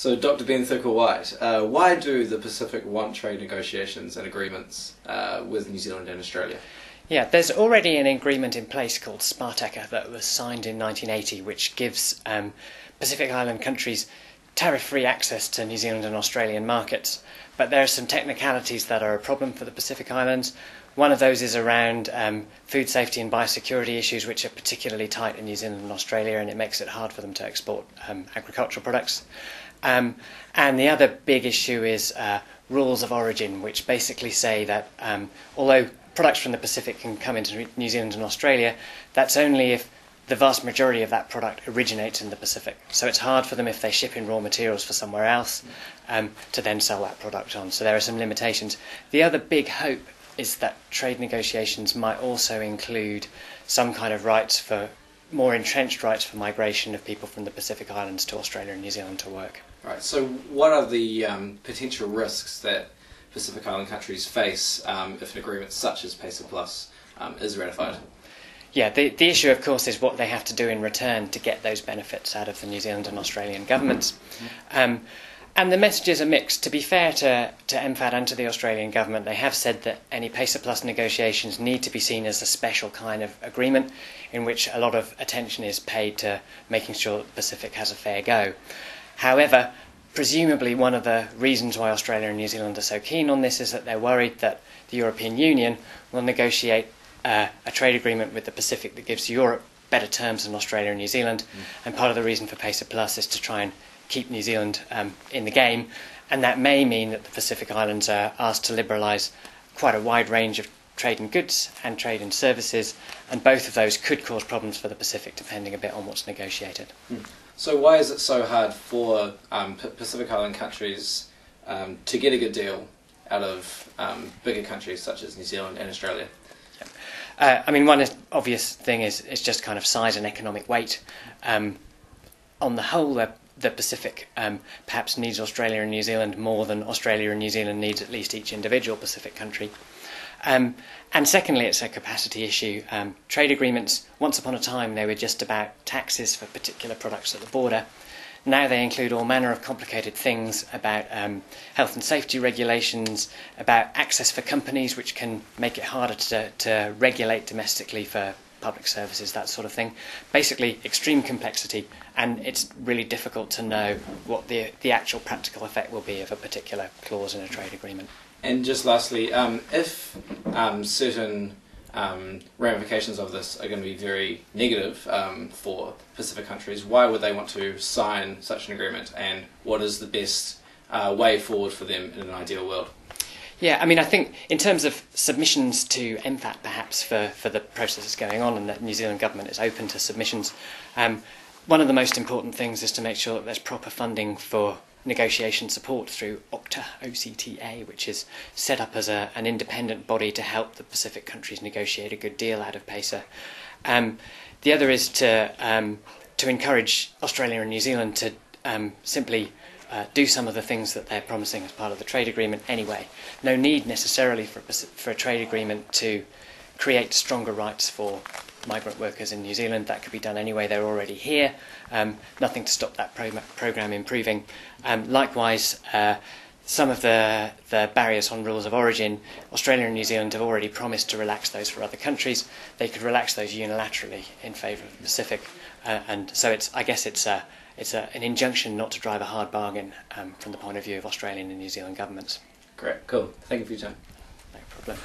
So, Dr. Ben Thirkell-White, why do the Pacific want trade negotiations and agreements with New Zealand and Australia? Yeah, there's already an agreement in place called SPARTECA that was signed in 1980, which gives Pacific Island countries tariff-free access to New Zealand and Australian markets. But there are some technicalities that are a problem for the Pacific Islands. One of those is around food safety and biosecurity issues, which are particularly tight in New Zealand and Australia, and it makes it hard for them to export agricultural products. And the other big issue is rules of origin, which basically say that although products from the Pacific can come into New Zealand and Australia, that's only if the vast majority of that product originates in the Pacific. So it's hard for them, if they ship in raw materials for somewhere else, to then sell that product on. So there are some limitations. The other big hope is that trade negotiations might also include some kind of rights for more entrenched rights for migration of people from the Pacific Islands to Australia and New Zealand to work. Right. So what are the potential risks that Pacific Island countries face if an agreement such as PACER Plus is ratified? Yeah, the issue, of course, is what they have to do in return to get those benefits out of the New Zealand and Australian governments. And the messages are mixed. To be fair to MFAD and to the Australian government, they have said that any PACER Plus negotiations need to be seen as a special kind of agreement in which a lot of attention is paid to making sure that the Pacific has a fair go. However, presumably one of the reasons why Australia and New Zealand are so keen on this is that they're worried that the European Union will negotiate a trade agreement with the Pacific that gives Europe better terms than Australia and New Zealand. And part of the reason for PACER Plus is to try and keep New Zealand in the game, and that may mean that the Pacific Islands are asked to liberalise quite a wide range of trade in goods and trade in services, and both of those could cause problems for the Pacific depending a bit on what's negotiated. So why is it so hard for Pacific Island countries to get a good deal out of bigger countries such as New Zealand and Australia? I mean, one obvious thing is just kind of size and economic weight. On the whole, the Pacific perhaps needs Australia and New Zealand more than Australia and New Zealand needs at least each individual Pacific country. And secondly, it's a capacity issue. Trade agreements, once upon a time, they were just about taxes for particular products at the border. Now they include all manner of complicated things about health and safety regulations, about access for companies, which can make it harder to regulate domestically for public services, that sort of thing. Basically, extreme complexity, and it's really difficult to know what the actual practical effect will be of a particular clause in a trade agreement. And just lastly, if certain ramifications of this are going to be very negative for Pacific countries, why would they want to sign such an agreement, and what is the best way forward for them in an ideal world? Yeah, I mean, I think in terms of submissions to MFAT, perhaps, for the processes going on, and that New Zealand government is open to submissions, one of the most important things is to make sure that there's proper funding for negotiation support through OCTA, which is set up as an independent body to help the Pacific countries negotiate a good deal out of PACER. The other is to encourage Australia and New Zealand to simply do some of the things that they're promising as part of the trade agreement anyway. No need necessarily for a trade agreement to create stronger rights for migrant workers in New Zealand. That could be done anyway, they're already here. Nothing to stop that programme improving. Likewise, some of the barriers on rules of origin, Australia and New Zealand have already promised to relax those for other countries. They could relax those unilaterally in favour of the Pacific. And so I guess it's an injunction not to drive a hard bargain from the point of view of Australian and New Zealand governments. Great, cool. Thank you for your time. No problem.